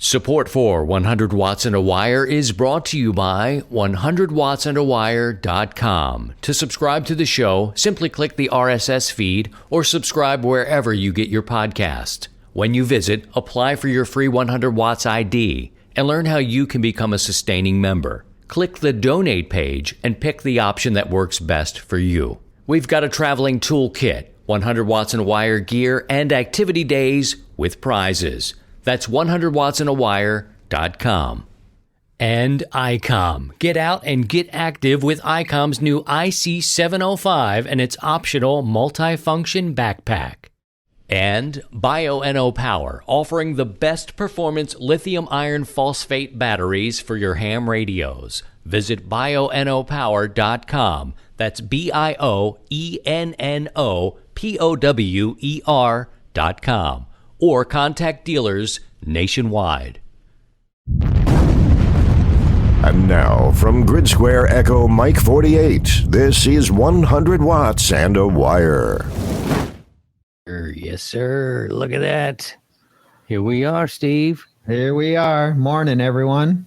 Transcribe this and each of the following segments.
Support for 100 Watts and a Wire is brought to you by 100wattsandawire.com. To subscribe to the show, simply click the RSS feed or subscribe wherever you get your podcast. When you visit, apply for your free 100 Watts ID and learn how you can become a sustaining member. Click the donate page and pick the option that works best for you. We've got a traveling toolkit, 100 Watts and a Wire gear, and activity days with prizes. That's 100wattsandawire.com. And ICOM. Get out and get active with ICOM's new IC705 and its optional multifunction backpack. And Bioenno Power, offering the best performance lithium iron phosphate batteries for your ham radios. Visit bioennopower.com. That's BIOENNOPOWER.com. Or contact dealers nationwide. And now, from Grid Square Echo Mike 48, this is 100 Watts and a Wire. Yes, sir. Look at that. Here we are, Steve. Here we are. Morning, everyone.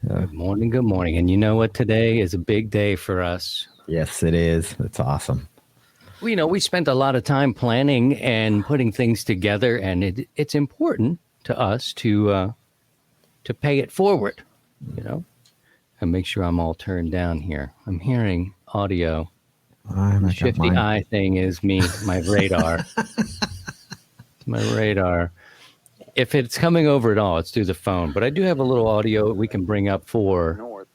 Good morning, good morning. And you know what? Today is a big day for us. Yes, it is. It's awesome. Well, you know, we spent a lot of time planning and putting things together, and it's important to us to pay it forward, you know, and make sure I'm all turned down here. I'm hearing audio. The shifty eye thing is me, my radar. My radar. If it's coming over at all, it's through the phone. But I do have a little audio we can bring up for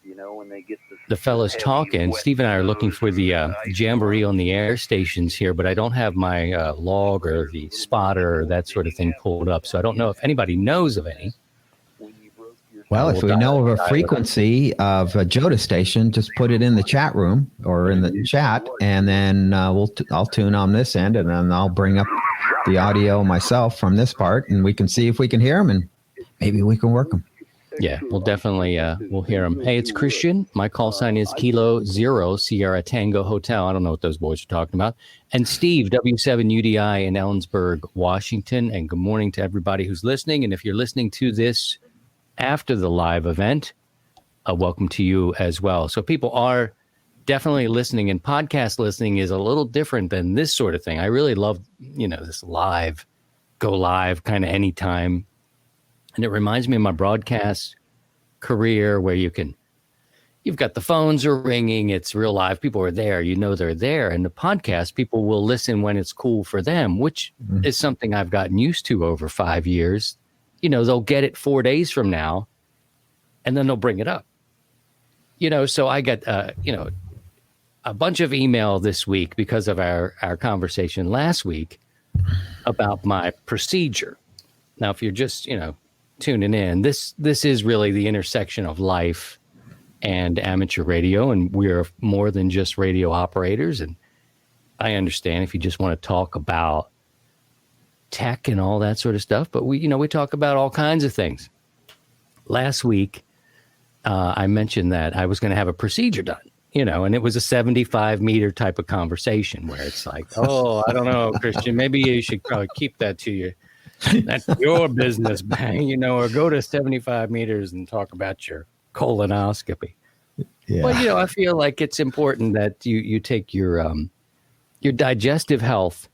the fellas talking. Steve and I are looking for the Jamboree on the air stations here, but I don't have my log or the spotter or that sort of thing pulled up. So I don't know if anybody knows of any. Well, if we know of a frequency of a JOTA station, just put it in the chat room or in the chat, and then I'll tune on this end, and then I'll bring up the audio myself from this part, and we can see if we can hear them, and maybe we can work them. Yeah, we'll definitely we'll hear them. Hey, it's Christian. My call sign is Kilo Zero Sierra Tango Hotel. I don't know what those boys are talking about. And Steve, W7UDI in Ellensburg, Washington. And good morning to everybody who's listening. And if you're listening to this after the live event, welcome to you as well. So people are definitely listening, and podcast listening is a little different than this sort of thing. I really love, you know, this live, go live kind of anytime. And it reminds me of my broadcast career where you've got the phones are ringing, it's real live, people are there, you know they're there. And the podcast, people will listen when it's cool for them, which is something I've gotten used to over 5 years. You know, they'll get it 4 days from now, and then they'll bring it up. You know, so I got, you know, a bunch of email this week because of our conversation last week about my procedure. Now, if you're just, you know, tuning in, this is really the intersection of life and amateur radio, and we're more than just radio operators. And I understand if you just want to talk about tech and all that sort of stuff, but we talk about all kinds of things. Last week, I mentioned that I was going to have a procedure done, you know, and it was a 75-meter type of conversation where it's like, oh, I don't know, Christian, maybe you should probably keep that to you. That's your business, man, you know, or go to 75 meters and talk about your colonoscopy. Yeah. Well, you know, I feel like it's important that you take your digestive health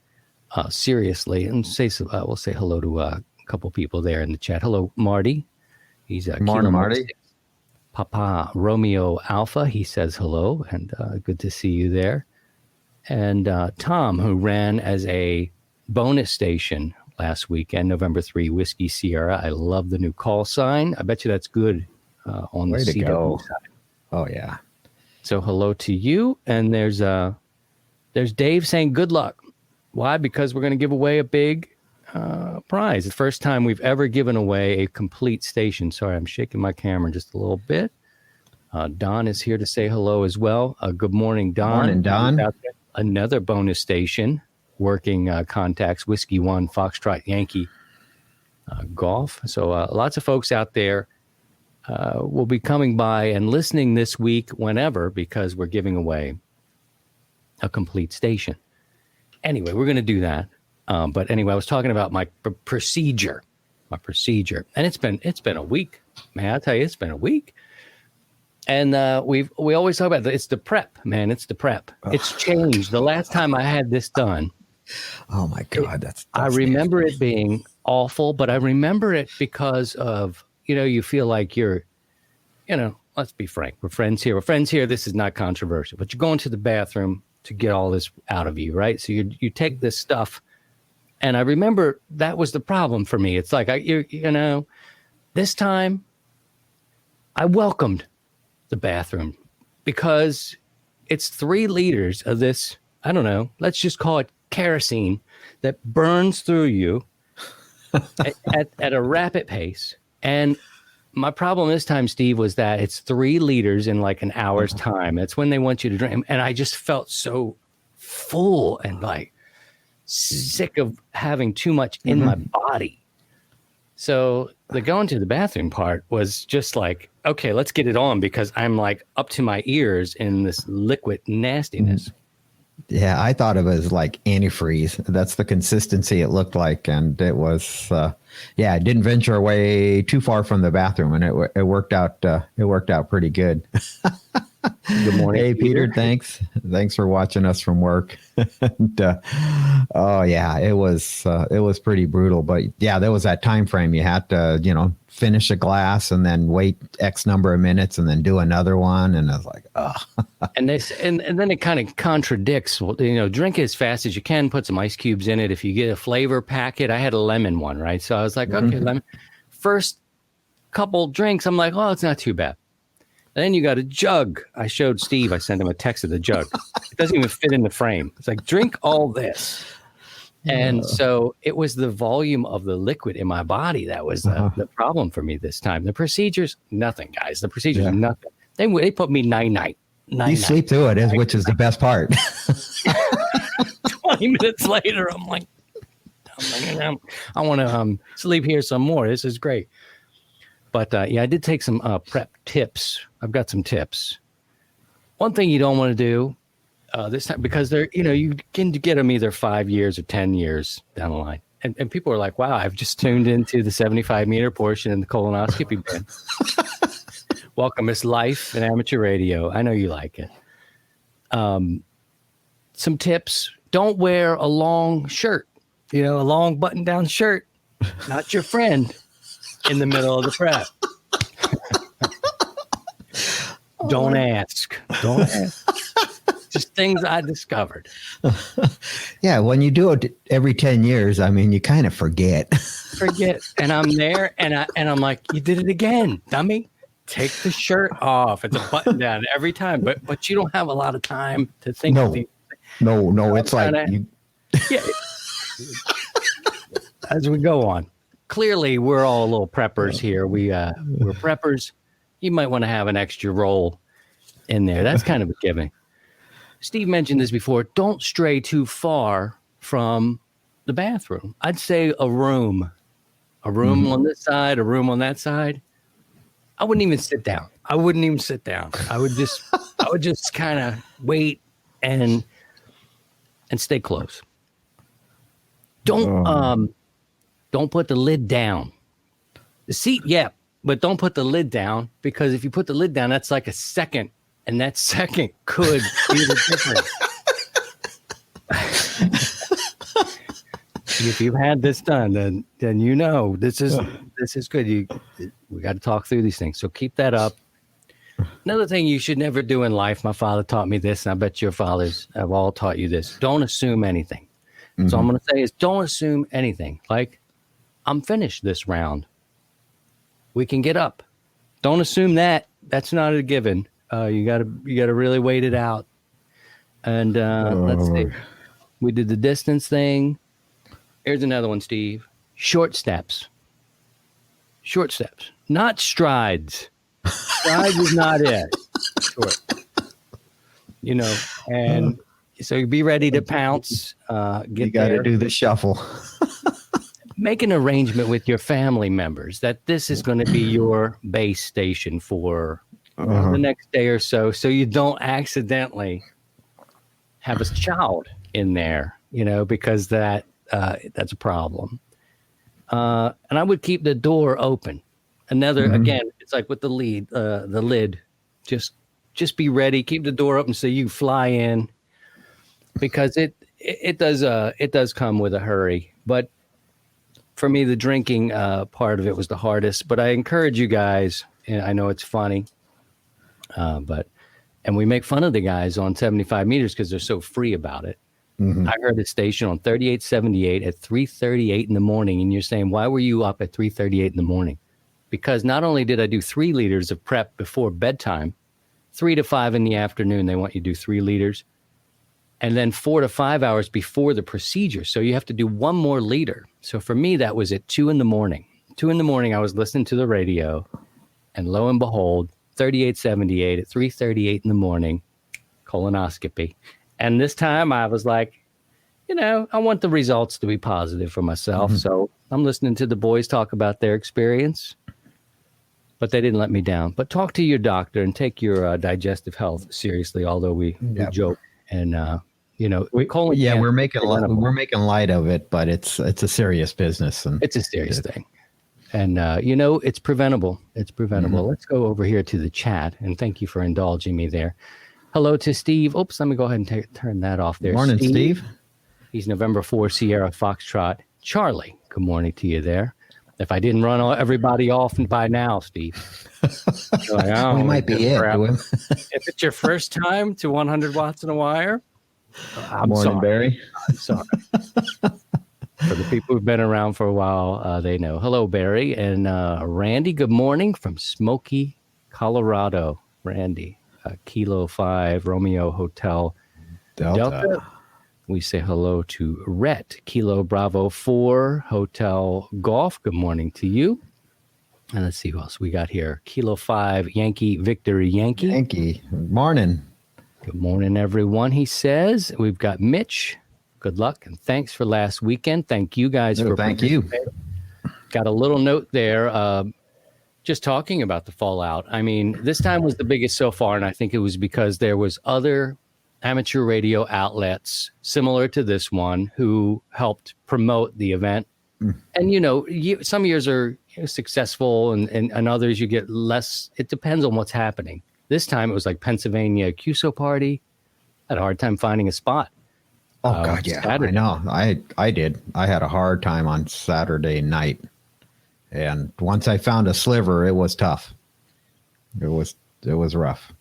seriously, and we'll say hello to a couple people there in the chat. Hello, Marty. He's a morning, Marty. Papa Romeo Alpha. He says hello, and good to see you there. And Tom, who ran as a bonus station last weekend, November 3, Whiskey Sierra. I love the new call sign. I bet you that's good on the CW side. Oh, yeah. So hello to you. And there's Dave saying good luck. Why? Because we're going to give away a big prize. The first time we've ever given away a complete station. Sorry, I'm shaking my camera just a little bit. Don is here to say hello as well. Good morning, Don. Morning, Don. Another bonus station. Working contacts, Whiskey 1, Foxtrot Yankee Golf. So lots of folks out there will be coming by and listening this week whenever, because we're giving away a complete station. Anyway, we're going to do that. But anyway, I was talking about my procedure, my procedure. And it's been a week, man. I'll tell you, it's been a week. And we always talk about it's the prep, man. It's the prep. It's changed. The last time I had this done. Oh my God, I remember it being awful, but I remember it because of, you feel like you're, let's be frank. We're friends here. This is not controversial, but you're going to the bathroom to get all this out of you, right? So you take this stuff, and I remember that was the problem for me. It's like this time I welcomed the bathroom because it's 3 liters of this. I don't know. Let's just call it kerosene that burns through you at a rapid pace. And my problem this time, Steve, was that it's 3 liters in like an hour's time. That's when they want you to drink. And I just felt so full and like sick of having too much in my body. So the going to the bathroom part was just like, okay, let's get it on because I'm like up to my ears in this liquid nastiness. Yeah, I thought of it as like antifreeze. That's the consistency it looked like. And it was, it didn't venture away too far from the bathroom, and it worked out. It worked out pretty good. Good morning. Hey, Peter. Thanks for watching us from work. And, it was pretty brutal. But yeah, there was that time frame. You had to, finish a glass and then wait X number of minutes and then do another one. And I was like, oh. and then it kind of contradicts. Drink it as fast as you can. Put some ice cubes in it. If you get a flavor packet, I had a lemon one, right? So I was like, okay, lemon. First couple drinks, I'm like, oh, it's not too bad. And then you got a jug. I showed Steve. I sent him a text of the jug. It doesn't even fit in the frame. It's like, drink all this. And so it was the volume of the liquid in my body that was the problem for me this time. The procedures, nothing, guys. The procedures, nothing. They put me night-night. You sleep through it, which is the best part. 20 minutes later, I'm like, I want to sleep here some more. This is great. But I did take some prep tips. I've got some tips. One thing you don't want to do this time, because they're, you can get them either 5 years or 10 years down the line. And people are like, wow, I've just tuned into the 75-meter portion in the colonoscopy bin. Welcome, it's life and amateur radio. I know you like it. Some tips. Don't wear a long shirt, a long button-down shirt. Not your friend in the middle of the prep. Don't ask. Just things I discovered. Yeah, when you do it every 10 years, you kind of forget. And I'm there, and I'm like, you did it again, dummy. Take the shirt off. It's a button down every time, but you don't have a lot of time to think. No, it's like as we go on. Clearly, we're all a little preppers here. We're preppers. You might want to have an extra roll in there. That's kind of a given. Steve mentioned this before. Don't stray too far from the bathroom. I'd say a room on this side, a room on that side. I wouldn't even sit down. I would just kind of wait and stay close. Don't put the lid down. The seat, but don't put the lid down, because if you put the lid down, that's like a second. And that second could be the difference. If you've had this done, then this is good. We got to talk through these things. So keep that up. Another thing you should never do in life. My father taught me this, and I bet your fathers have all taught you this. Don't assume anything. So I'm going to say is don't assume anything. Like, I'm finished this round. We can get up. Don't assume that. That's not a given. You gotta really wait it out. And let's see. We did the distance thing. Here's another one, Steve. Short steps. Not strides. Strides is not it. Short. And so be ready to pounce. You got to do the shuffle. Make an arrangement with your family members that this is going to be your base station for the next day or so you don't accidentally have a child in there, because that's a problem. And I would keep the door open. Again, it's like with the lid, just be ready, keep the door open so you fly in, because it does come with a hurry. But for me, the drinking part of it was the hardest. But I encourage you guys, and I know it's funny, and we make fun of the guys on 75 meters because they're so free about it. I heard a station on 3878 at 3:38 in the morning, and you're saying, why were you up at 3:38 in the morning? Because not only did I do 3 liters of prep before bedtime, 3 to 5 in the afternoon, they want you to do 3 liters, and then 4 to 5 hours before the procedure. So you have to do 1 more liter. So for me, that was at 2 in the morning. 2 in the morning, I was listening to the radio, and lo and behold, 3878 at 3:38 in the morning, colonoscopy. And this time I was like, I want the results to be positive for myself. So I'm listening to the boys talk about their experience, but they didn't let me down. But talk to your doctor and take your digestive health seriously, although we joke. And, we're making light of it, but it's a serious business. And it's a serious thing. And, it's preventable. It's preventable. Let's go over here to the chat. And thank you for indulging me there. Hello to Steve. Oops, let me go ahead and turn that off there. Morning, Steve. He's November 4 Sierra Foxtrot. Charlie, good morning to you there. If I didn't run everybody off by now, Steve. We might be it. If it's your first time to 100 watts in a wire, I'm sorry. Barry. I'm sorry. For the people who've been around for a while, they know. Hello, Barry. And Randy, good morning from Smoky, Colorado. Randy. Kilo 5 Romeo Hotel Delta. We say hello to Rhett, Kilo Bravo 4 Hotel Golf. Good morning to you. And let's see who else we got here. Kilo 5 Yankee Victory Yankee. Good morning. Good morning, everyone. He says we've got Mitch. Good luck and thanks for last weekend. Thank you guys for participating. Got a little note there. Just talking about the fallout. I mean, this time was the biggest so far, and I think it was because there was other amateur radio outlets similar to this one who helped promote the event. And, some years are successful and others you get less. It depends on what's happening. This time it was like Pennsylvania QSO party. I had a hard time finding a spot. Oh, God, yeah. Saturday. I know. I did. I had a hard time on Saturday night. And once I found a sliver, it was tough. It was rough.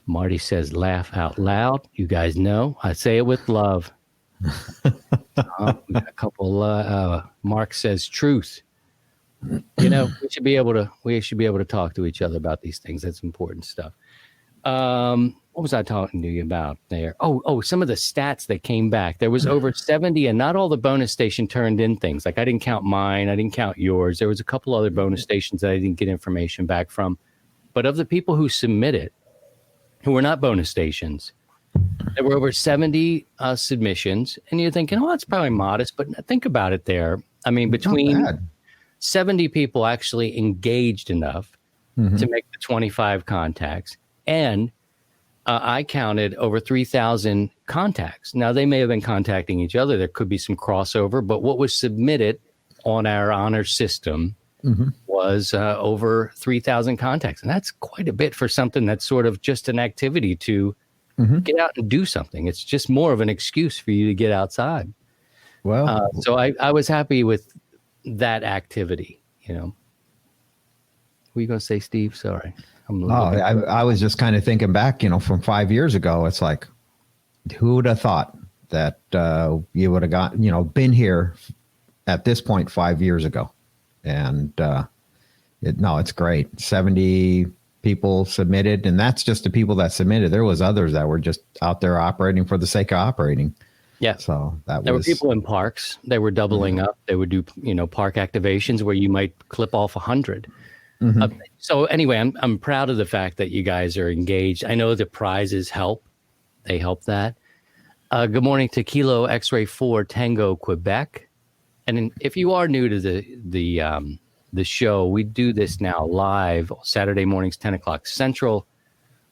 Marty says, laugh out loud. You guys know I say it with love. We got a couple. Mark says truth. We should be able to talk to each other about these things. That's important stuff. What was I talking to you about there? Oh, some of the stats that came back. There was over 70, and not all the bonus station turned in things. Like I didn't count mine. I didn't count yours. There was a couple other bonus stations that I didn't get information back from. But of the people who submitted, who were not bonus stations, there were over 70 submissions. And you're thinking, that's probably modest. But think about it there. I mean, between 70 people actually engaged enough to make the 25 contacts. And I counted over 3,000 contacts. Now, they may have been contacting each other. There could be some crossover, but what was submitted on our honor system was over 3,000 contacts. And that's quite a bit for something that's sort of just an activity to get out and do something. It's just more of an excuse for you to get outside. Well, so I was happy with that activity, What were you going to say, Steve? Sorry. I was just kind of thinking back, from 5 years ago. It's like, who would have thought that you would have got, been here at this point 5 years ago? And it's great. 70 people submitted, and that's just the people that submitted. There was others that were just out there operating for the sake of operating. Yeah. So there were people in parks. They were doubling up. They would do, park activations where you might clip off 100. So anyway, I'm proud of the fact that you guys are engaged. I know the prizes help. They help that. Good morning to Kilo X-Ray 4 Tango Quebec. And if you are new to the show, we do this now live Saturday mornings, 10 o'clock Central,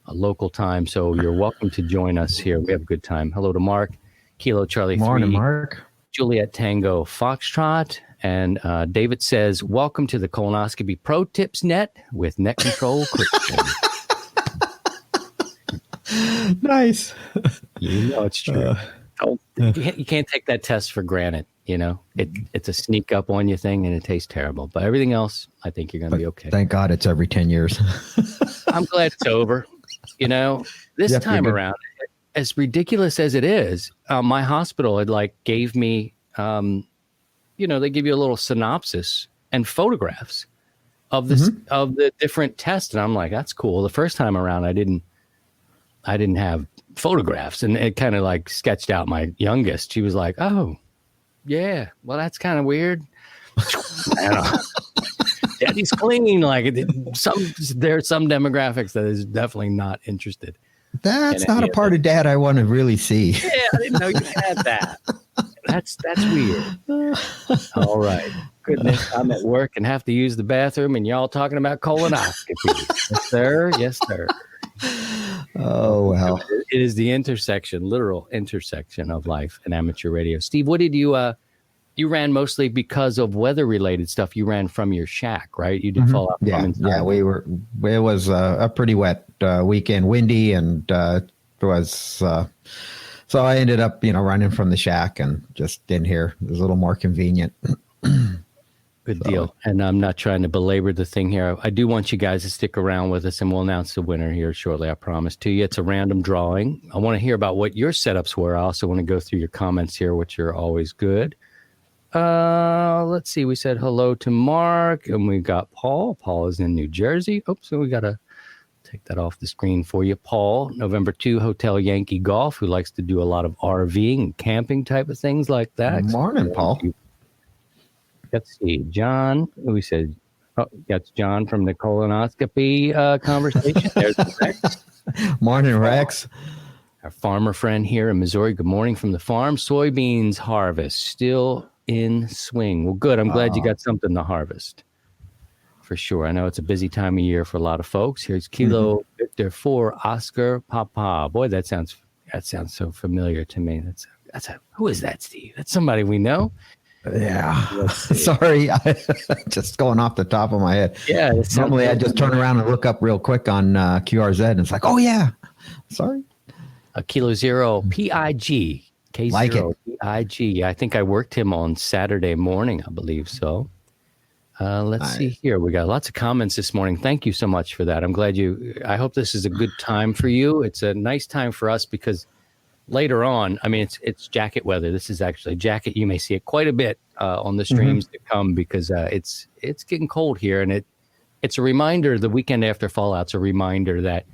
local time. So you're welcome to join us here. We have a good time. Hello to Mark, Kilo Charlie 3. Morning, Mark. Juliet Tango Foxtrot. And David says, welcome to the Colonoscopy Pro Tips Net with Net Control Christian. Nice. You know it's true. You can't take that test for granted. You know, it's a sneak up on you thing, and it tastes terrible. But everything else, I think you're going to be okay. Thank God it's every 10 years. I'm glad it's over. You know, this time around, as ridiculous as it is, my hospital had gave me, they give you a little synopsis and photographs of this of the different tests, and I'm like, that's cool. The first time around, I didn't have photographs, and it kind of sketched out my youngest. She was like, oh. Yeah, well, that's kind of weird. Daddy's clean. There's some demographics that is definitely not interested. That's not a part of Dad I want to really see. Yeah, I didn't know you had that. That's weird. All right. Goodness, I'm at work and have to use the bathroom, and y'all talking about colonoscopy. Yes, sir. Yes, sir. Oh, wow. It is the literal intersection of life and amateur radio. Steve, what did you ran mostly because of weather related stuff? You ran from your shack, right? You did fall out from inside. Yeah, it was a pretty wet weekend, windy, and so I ended up, running from the shack and just in here. It was a little more convenient. Good deal. And I'm not trying to belabor the thing here. I do want you guys to stick around with us, and we'll announce the winner here shortly. I promise to you. It's a random drawing. I want to hear about what your setups were. I also want to go through your comments here, which are always good. Let's see. We said hello to Mark, and we got Paul. Paul is in New Jersey. Oops, so we got to take that off the screen for you. Paul, November 2, Hotel Yankee Golf, who likes to do a lot of RVing and camping type of things like that. Morning, Paul. Let's see, John. We said, that's John from the colonoscopy conversation. There's Rex. Morning, Rex. Our farmer friend here in Missouri. Good morning from the farm. Soybeans harvest still in swing. Well, good. I'm glad you got something to harvest. For sure. I know it's a busy time of year for a lot of folks. Here's Kilo Victor 4 Oscar Papa. Boy, that sounds so familiar to me. Who is that, Steve? That's somebody we know. Yeah. Sorry. Just going off the top of my head. Yeah. Normally I just turn around and look up real quick on QRZ and it's like, oh yeah. Sorry. A Kilo Zero PIG. K0 like it. PIG. I think I worked him on Saturday morning, I believe so. Let's see here. We got lots of comments this morning. Thank you so much for that. I'm glad I hope this is a good time for you. It's a nice time for us because later on, I mean, it's jacket weather. This is actually jacket. You may see it quite a bit on the streams to come because it's getting cold here, and it's a reminder. The weekend after fallout's a reminder that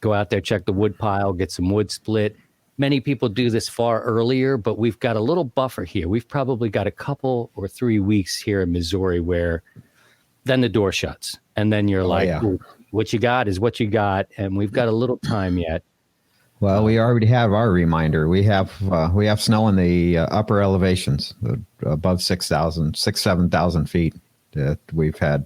go out there, check the wood pile, get some wood split. Many people do this far earlier, but we've got a little buffer here. We've probably got a couple or 3 weeks here in Missouri where then the door shuts, and then you're what you got is what you got, and we've got a little time yet. Well, we already have our reminder. We have snow in the upper elevations, above 7,000 feet that we've had.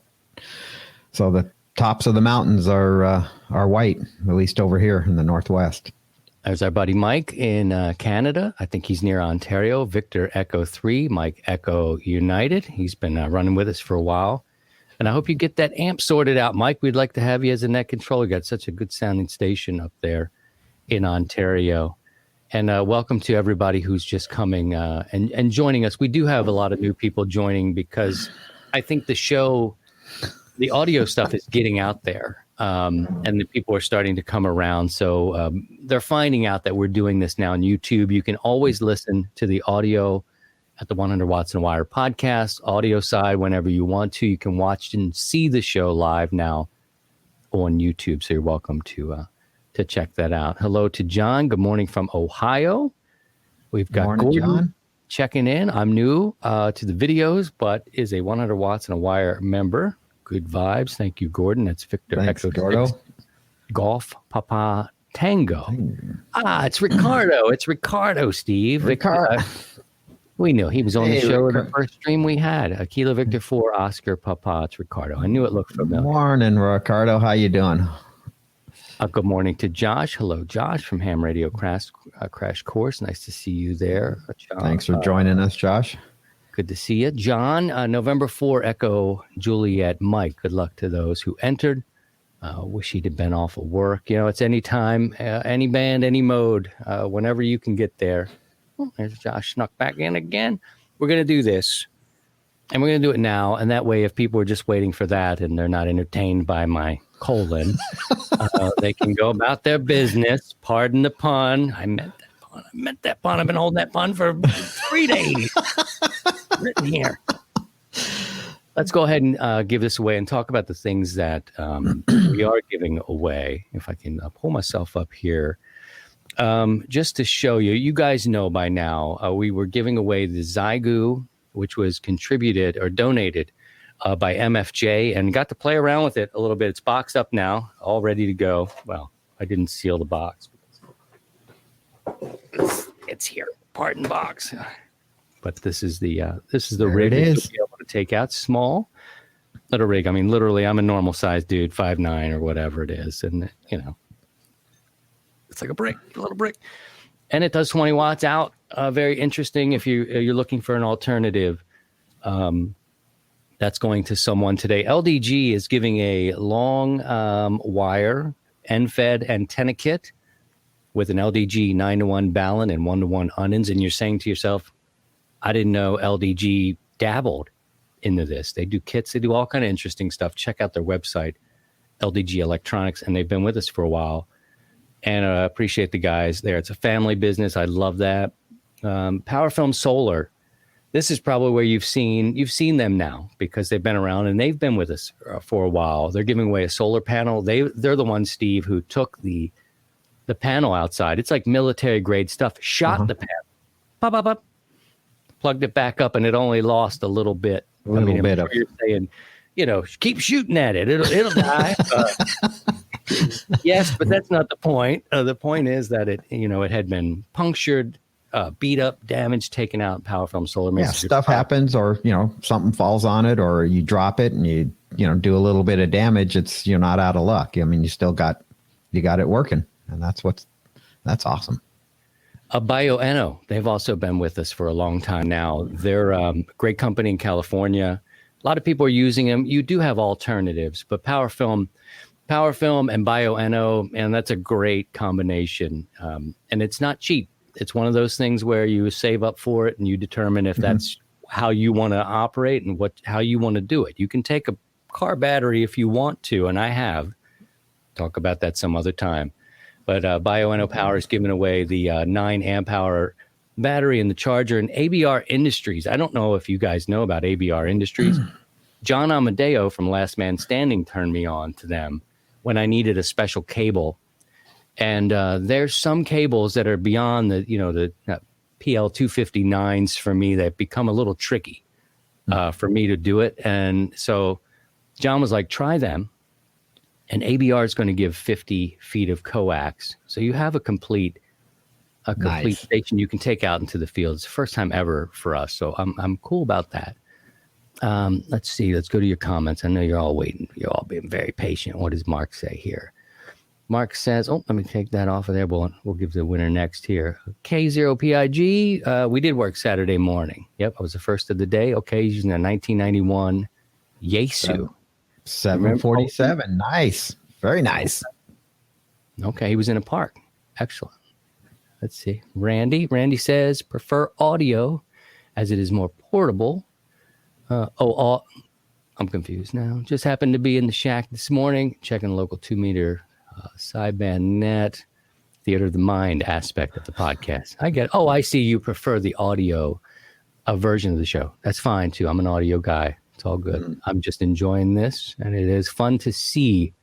So the tops of the mountains are white, at least over here in the Northwest. There's our buddy Mike in Canada. I think he's near Ontario. Victor Echo 3, Mike Echo United. He's been running with us for a while. And I hope you get that amp sorted out, Mike. We'd like to have you as a net controller. You got such a good sounding station up there in Ontario. And welcome to everybody who's just coming and joining us. We do have a lot of new people joining because I think the audio stuff is getting out there. And the people are starting to come around. So they're finding out that we're doing this now on YouTube. You can always listen to the audio at the 100 Watts and a Wire podcast, audio side, whenever you want to. You can watch and see the show live now on YouTube. So you're welcome to check that out. Hello to John. Good morning from Ohio. We've got morning, Gordon John. Checking in. I'm new to the videos, but is a 100 Watts and a Wire member. Good vibes. Thank you, Gordon. That's Victor. Thanks, Echo Gordo. 6, Golf Papa Tango. It's Ricardo. It's Ricardo, Steve. Ricardo. We knew he was on the show Ricardo. the first stream we had. A Kilo Victor 4 Oscar Papa. It's Ricardo. I knew it looked familiar. Morning, Ricardo. How you doing? Good morning to Josh. Hello, Josh from Ham Radio Crash Course. Nice to see you there. Thanks for joining us, Josh. Good to see you. John, November 4, Echo Juliet Mike. Good luck to those who entered. Wish he'd have been off of work. It's any time, any band, any mode, whenever you can get there. Oh, there's Josh snuck back in again. We're going to do this, and we're going to do it now. And that way, if people are just waiting for that and they're not entertained by my colon, they can go about their business. Pardon the pun. I meant that pun. I've been holding that pun for 3 days. Written here. Let's go ahead and give this away and talk about the things that we are giving away. If I can pull myself up here. Just to show you, you guys know by now, we were giving away the Zygu, which was contributed or donated by MFJ, and got to play around with it a little bit. It's boxed up now, all ready to go. Well, I didn't seal the box. It's here. Pardon box. But this is the rig that you'll be able to take out. Small little rig. I mean, literally, I'm a normal sized dude, 5'9" or whatever it is, and it's like a little brick, and it does 20 watts out. Very interesting if you're looking for an alternative. That's going to someone today. LDG is giving a long wire end-fed antenna kit with an LDG 9-to-1 balun and 1-to-1 onions, and you're saying to yourself, I didn't know LDG dabbled into this. They do kits. They do all kind of interesting stuff. Check out their website, LDG Electronics, and they've been with us for a while. And I appreciate the guys there. It's a family business. I love that. PowerFilm Solar. This is probably where you've seen them now because they've been around and they've been with us for a while. They're giving away a solar panel. They're the ones, Steve, who took the panel outside. It's like military grade stuff. Shot the panel. Pop, pop, pop. Plugged it back up, and it only lost a little bit. You're saying, keep shooting at it. It'll die. Yes, but that's not the point. The point is that it had been punctured, beat up, damaged, taken out. PowerFilm Solar. Yeah, stuff happens, or something falls on it, or you drop it, and you do a little bit of damage. You're not out of luck. I mean, you got it working, and that's awesome. BioEnno, they've also been with us for a long time now. They're a great company in California. A lot of people are using them. You do have alternatives, but PowerFilm and BioEnno, and that's a great combination. And it's not cheap. It's one of those things where you save up for it and you determine if that's how you want to operate and how you want to do it. You can take a car battery if you want to, and I have. Talk about that some other time. But BioEnno Power is giving away the 9 amp hour battery and the charger. And ABR Industries, I don't know if you guys know about ABR Industries. John Amadeo from Last Man Standing turned me on to them when I needed a special cable. And there's some cables that are beyond the PL259s for me that become a little tricky for me to do it. And so John was like, try them. And ABR is going to give 50 feet of coax. So you have a complete nice station you can take out into the field. It's the first time ever for us. So I'm cool about that. Let's see. Let's go to your comments. I know you're all waiting. You're all being very patient. What does Mark say here? Mark says, let me take that off of there. We'll give the winner next here. K0PIG. We did work Saturday morning. Yep. I was the first of the day. Okay. Using a 1991 Yaesu. 747. Nice. Very nice. Okay. He was in a park. Excellent. Let's see. Randy says, prefer audio as it is more portable. I'm confused now. Just happened to be in the shack this morning, checking the local 2-meter sideband net, theater of the mind aspect of the podcast. I get it. Oh, I see. You prefer the audio version of the show. That's fine too. I'm an audio guy. It's all good. Mm-hmm. I'm just enjoying this, and it is fun to see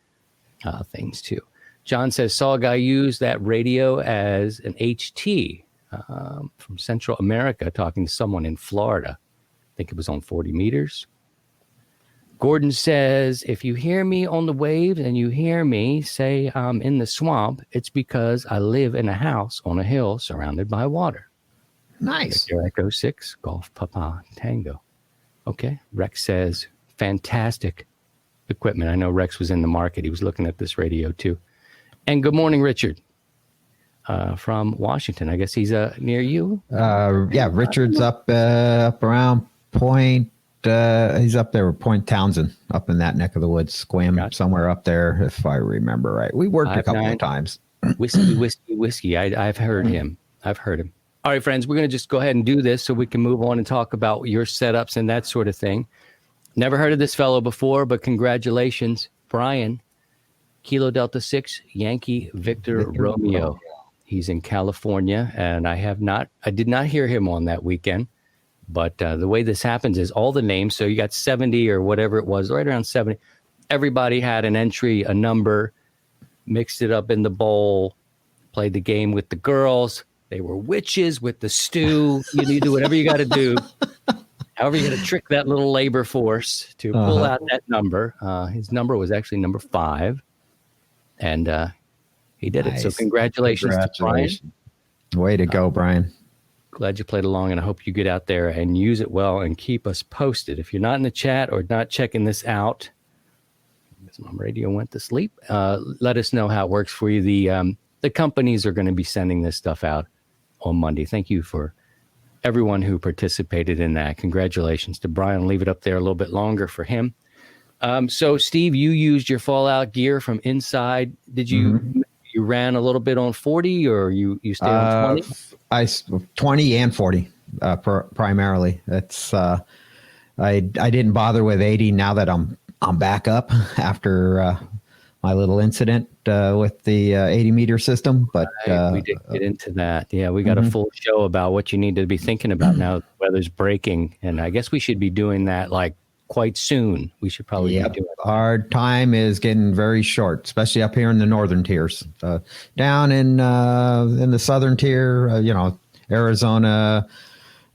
things too. John says, saw a guy use that radio as an HT from Central America, talking to someone in Florida. I think it was on 40 meters. Gordon says, if you hear me on the waves and you hear me say I'm in the swamp, it's because I live in a house on a hill surrounded by water. Nice. Echo 6, Golf Papa Tango. Okay. Rex says, fantastic equipment. I know Rex was in the market. He was looking at this radio too. And good morning, Richard, from Washington. I guess he's near you. Yeah, Richard's up around Point. He's up there with Point Townsend, up in that neck of the woods, Squam, somewhere up there, if I remember right. We worked a couple of times. Whiskey. I've heard him. All right, friends, we're going to just go ahead and do this so we can move on and talk about your setups and that sort of thing. Never heard of this fellow before, but congratulations, Brian. Kilo Delta 6, Yankee Victor Romeo. He's in California, and I did not hear him on that weekend. But the way this happens is all the names, so you got 70 or whatever it was, right around 70. Everybody had an entry, a number, mixed it up in the bowl, played the game with the girls. They were witches with the stew. You do whatever you got to do. However, you got to trick that little labor force to pull out that number. His number was actually number 5. And he did it. So congratulations to Brian. Way to go, Brian. Glad you played along, and I hope you get out there and use it well and keep us posted. If you're not in the chat or not checking this out, because my radio went to sleep, let us know how it works for you. The companies are going to be sending this stuff out on Monday. Thank you for everyone who participated in that. Congratulations to Brian. Leave it up there a little bit longer for him. So, Steve, you used your Fallout gear from inside. Did you you ran a little bit on 40, or you stayed on 20? 20 and 40 primarily. It's I didn't bother with 80 now that I'm back up after my little incident with the 80 meter system. But we did get into that. Yeah, we got a full show about what you need to be thinking about now. The weather's breaking, and I guess we should be doing that quite soon. We should probably be doing it. Our time is getting very short, especially up here in the northern tiers. Down in the southern tier, Arizona,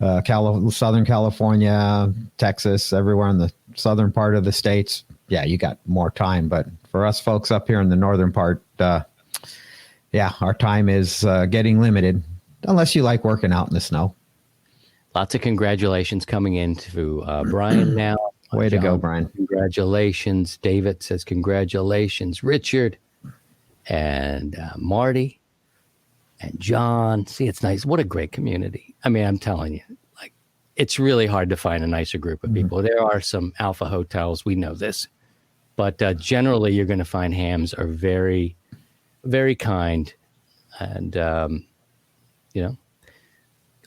Southern California, Texas, everywhere in the southern part of the states. Yeah, you got more time. But for us folks up here in the northern part, our time is getting limited, unless you like working out in the snow. Lots of congratulations coming in to Brian now. Way to go, Brian. Congratulations. David says congratulations. Richard and Marty and John. See, it's nice. What a great community. I mean, I'm telling you, it's really hard to find a nicer group of people. There are some alpha hotels. We know this. But generally, you're going to find hams are very, very kind and,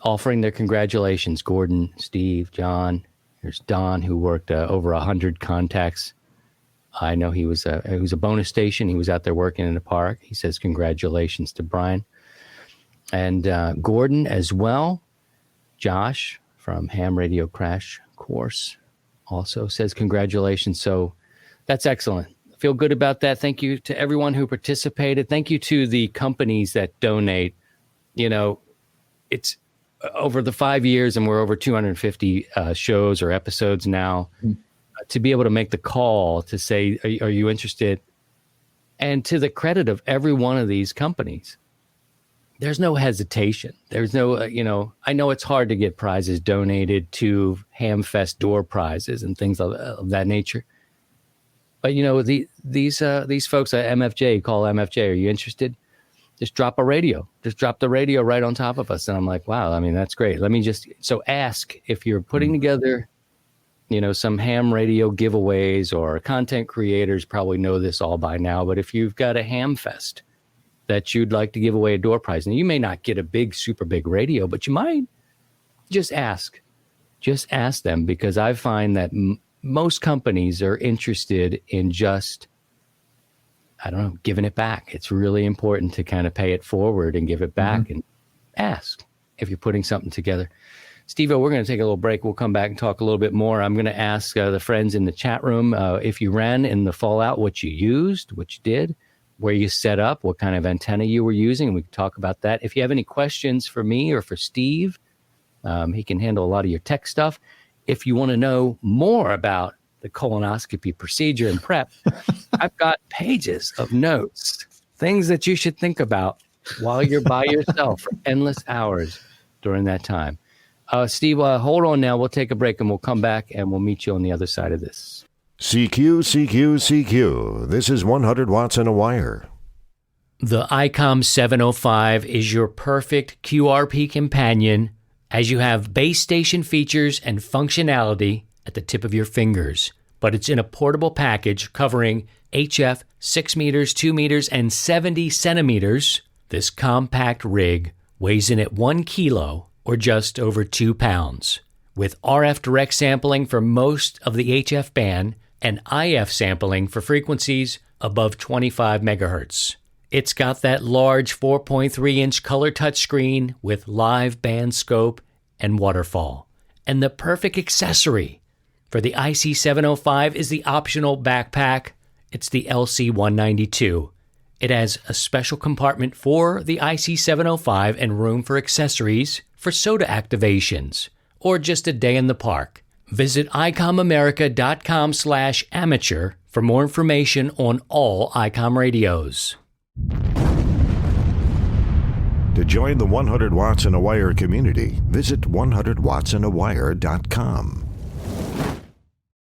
offering their congratulations. Gordon, Steve, John. There's Don, who worked over 100 contacts. I know he was a bonus station. He was out there working in the park. He says congratulations to Brian. And Gordon as well. Josh from Ham Radio Crash Course also says congratulations. So that's excellent. I feel good about that. Thank you to everyone who participated. Thank you to the companies that donate. It's over the 5 years, and we're over 250 shows or episodes now, to be able to make the call to say, are you interested? And to the credit of every one of these companies, there's no hesitation. There's no, I know it's hard to get prizes donated to Hamfest door prizes and things of that nature. But, these folks at MFJ, call MFJ, are you interested? Just drop a radio. Just drop the radio right on top of us. And I'm like, wow, I mean, that's great. Let me so ask if you're putting together, some ham radio giveaways, or content creators probably know this all by now. But if you've got a ham fest that you'd like to give away a door prize, and you may not get a super big radio, but you might just ask. Just ask them, because I find that most companies are interested in just, giving it back. It's really important to kind of pay it forward and give it back and ask if you're putting something together. Steve-O, we're going to take a little break. We'll come back and talk a little bit more. I'm going to ask the friends in the chat room if you ran in the Fallout, what you used, what you did, where you set up, what kind of antenna you were using, and we can talk about that. If you have any questions for me or for Steve, he can handle a lot of your tech stuff. If you want to know more about the colonoscopy procedure and prep, I've got pages of notes, things that you should think about while you're by yourself for endless hours during that time. Steve, hold on now. We'll take a break and we'll come back and we'll meet you on the other side of this. CQ. This is 100 watts and a wire. The ICOM 705 is your perfect QRP companion as you have base station features and functionality at the tip of your fingers, but it's in a portable package covering HF 6 meters, 2 meters, and 70 centimeters. This compact rig weighs in at 1 kilo or just over 2 pounds, with RF direct sampling for most of the HF band and IF sampling for frequencies above 25 megahertz. It's got that large 4.3-inch color touchscreen with live band scope and waterfall. And the perfect accessory for the IC705 is the optional backpack. It's the LC192. It has a special compartment for the IC705 and room for accessories for soda activations or just a day in the park. Visit icomamerica.com/amateur for more information on all ICOM radios. To join the 100 Watts in a Wire community, visit 100wattsinawire.com.